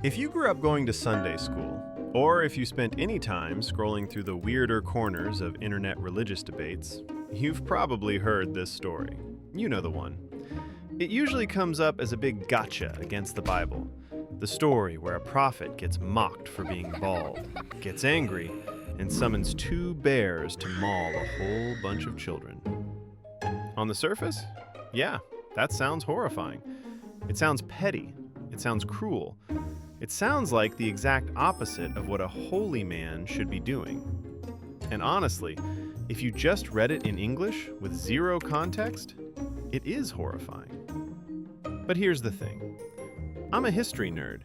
If you grew up going to Sunday school, or if you spent any time scrolling through the weirder corners of internet religious debates, you've probably heard this story. You know the one. It usually comes up as a big gotcha against the Bible. The story where a prophet gets mocked for being bald, gets angry, and summons two bears to maul a whole bunch of children. On the surface, yeah, that sounds horrifying. It sounds petty. It sounds cruel. It sounds like the exact opposite of what a holy man should be doing. And honestly, if you just read it in English with zero context, it is horrifying. But here's the thing. I'm a history nerd.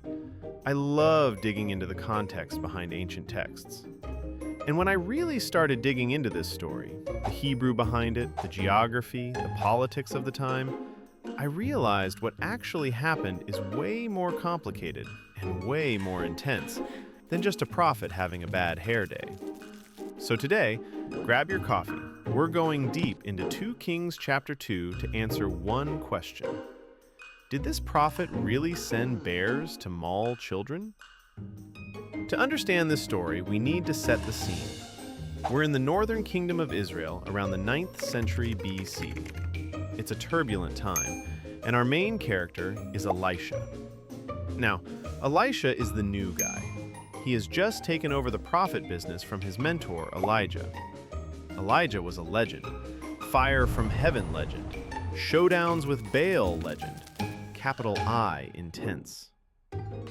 I love digging into the context behind ancient texts. And when I really started digging into this story, the Hebrew behind it, the geography, the politics of the time, I realized what actually happened is way more complicated and way more intense than just a prophet having a bad hair day. So today, grab your coffee. We're going deep into 2 Kings chapter 2 to answer one question. Did this prophet really send bears to maul children? To understand this story, we need to set the scene. We're in the northern kingdom of Israel around the 9th century BC. It's a turbulent time, and our main character is Elisha. Now, Elisha is the new guy. He has just taken over the prophet business from his mentor, Elijah. Elijah was a legend, fire from heaven legend, showdowns with Baal legend, capital I intense.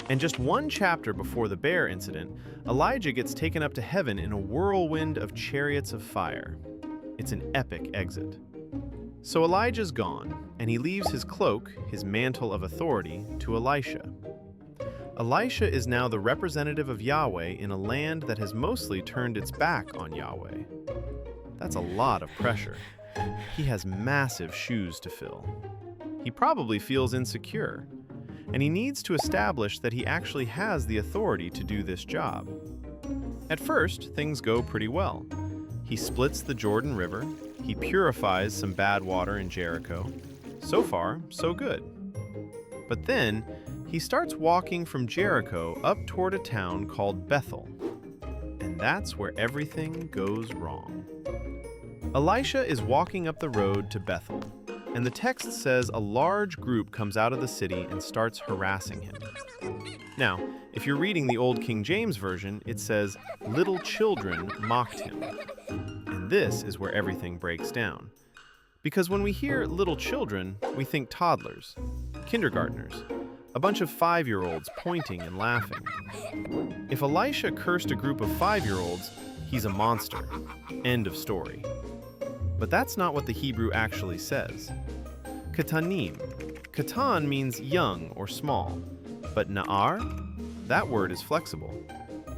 And just one chapter before the bear incident, Elijah gets taken up to heaven in a whirlwind of chariots of fire. It's an epic exit. So Elijah's gone, and he leaves his cloak, his mantle of authority, to Elisha. Elisha is now the representative of Yahweh in a land that has mostly turned its back on Yahweh. That's a lot of pressure. He has massive shoes to fill. He probably feels insecure, and he needs to establish that he actually has the authority to do this job. At first, things go pretty well. He splits the Jordan River, he purifies some bad water in Jericho. So far, so good. But then, he starts walking from Jericho up toward a town called Bethel. And that's where everything goes wrong. Elisha is walking up the road to Bethel, and the text says a large group comes out of the city and starts harassing him. Now, if you're reading the Old King James Version, it says, "Little children mocked him." And this is where everything breaks down. Because when we hear little children, we think toddlers, kindergartners, a bunch of 5-year-olds pointing and laughing. If Elisha cursed a group of 5-year-olds, he's a monster. End of story. But that's not what the Hebrew actually says. Katanim. Katan means young or small, but na'ar? That word is flexible.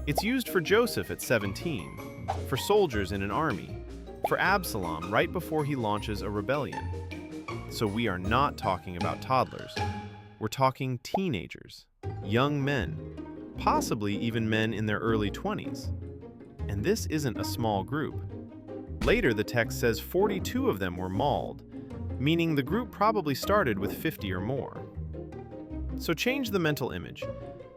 It's used for Joseph at 17, for soldiers in an army, for Absalom right before he launches a rebellion. So we are not talking about toddlers. We're talking teenagers, young men, possibly even men in their early 20s. And this isn't a small group. Later, the text says 42 of them were mauled, meaning the group probably started with 50 or more. So change the mental image.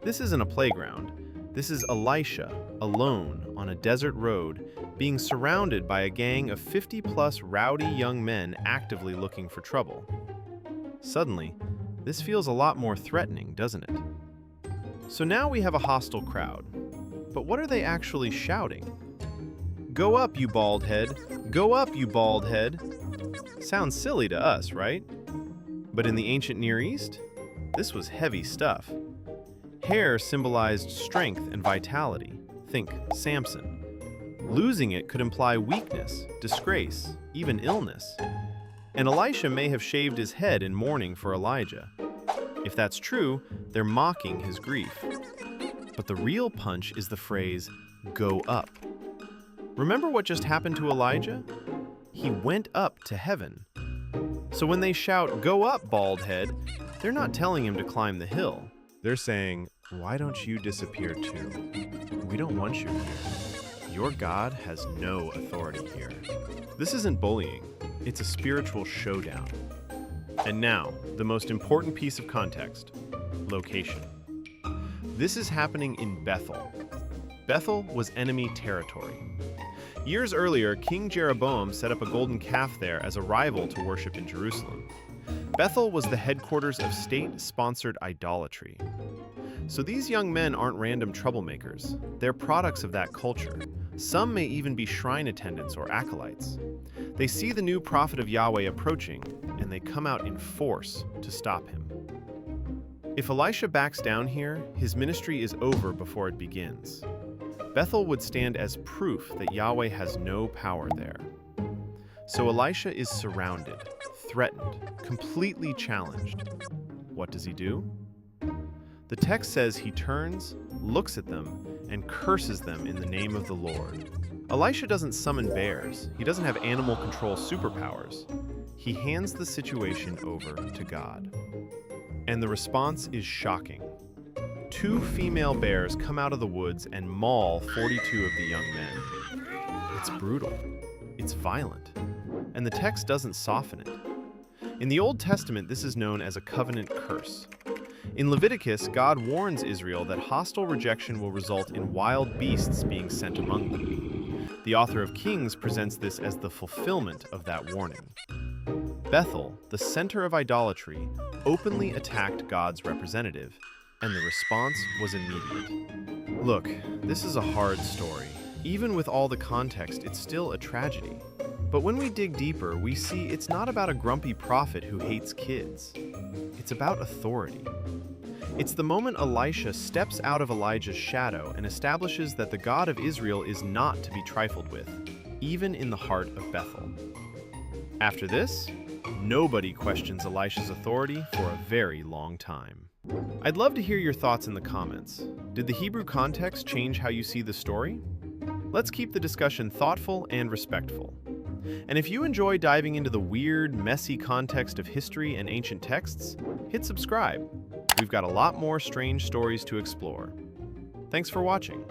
This isn't a playground. This is Elisha, alone, on a desert road, being surrounded by a gang of 50-plus rowdy young men actively looking for trouble. Suddenly, this feels a lot more threatening, doesn't it? So now we have a hostile crowd. But what are they actually shouting? "Go up, you bald head! Go up, you bald head!" Sounds silly to us, right? But in the ancient Near East, this was heavy stuff. Hair symbolized strength and vitality. Think Samson. Losing it could imply weakness, disgrace, even illness. And Elisha may have shaved his head in mourning for Elijah. If that's true, they're mocking his grief. But the real punch is the phrase, "go up." Remember what just happened to Elijah? He went up to heaven. So when they shout, "Go up, bald head," they're not telling him to climb the hill. They're saying, "Why don't you disappear too? We don't want you here. Your God has no authority here." This isn't bullying. It's a spiritual showdown. And now, the most important piece of context: location. This is happening in Bethel. Bethel was enemy territory. Years earlier, King Jeroboam set up a golden calf there as a rival to worship in Jerusalem. Bethel was the headquarters of state-sponsored idolatry. So these young men aren't random troublemakers. They're products of that culture. Some may even be shrine attendants or acolytes. They see the new prophet of Yahweh approaching, and they come out in force to stop him. If Elisha backs down here, his ministry is over before it begins. Bethel would stand as proof that Yahweh has no power there. So Elisha is surrounded, threatened, completely challenged. What does he do? The text says he turns, looks at them, and curses them in the name of the Lord. Elisha doesn't summon bears. He doesn't have animal control superpowers. He hands the situation over to God. And the response is shocking. 2 female bears come out of the woods and maul 42 of the young men. It's brutal. It's violent. And the text doesn't soften it. In the Old Testament, this is known as a covenant curse. In Leviticus, God warns Israel that hostile rejection will result in wild beasts being sent among them. The author of Kings presents this as the fulfillment of that warning. Bethel, the center of idolatry, openly attacked God's representative, and the response was immediate. Look, this is a hard story. Even with all the context, it's still a tragedy. But when we dig deeper, we see it's not about a grumpy prophet who hates kids. It's about authority. It's the moment Elisha steps out of Elijah's shadow and establishes that the God of Israel is not to be trifled with, even in the heart of Bethel. After this, nobody questions Elisha's authority for a very long time. I'd love to hear your thoughts in the comments. Did the Hebrew context change how you see the story? Let's keep the discussion thoughtful and respectful. And if you enjoy diving into the weird, messy context of history and ancient texts, hit subscribe. We've got a lot more strange stories to explore. Thanks for watching.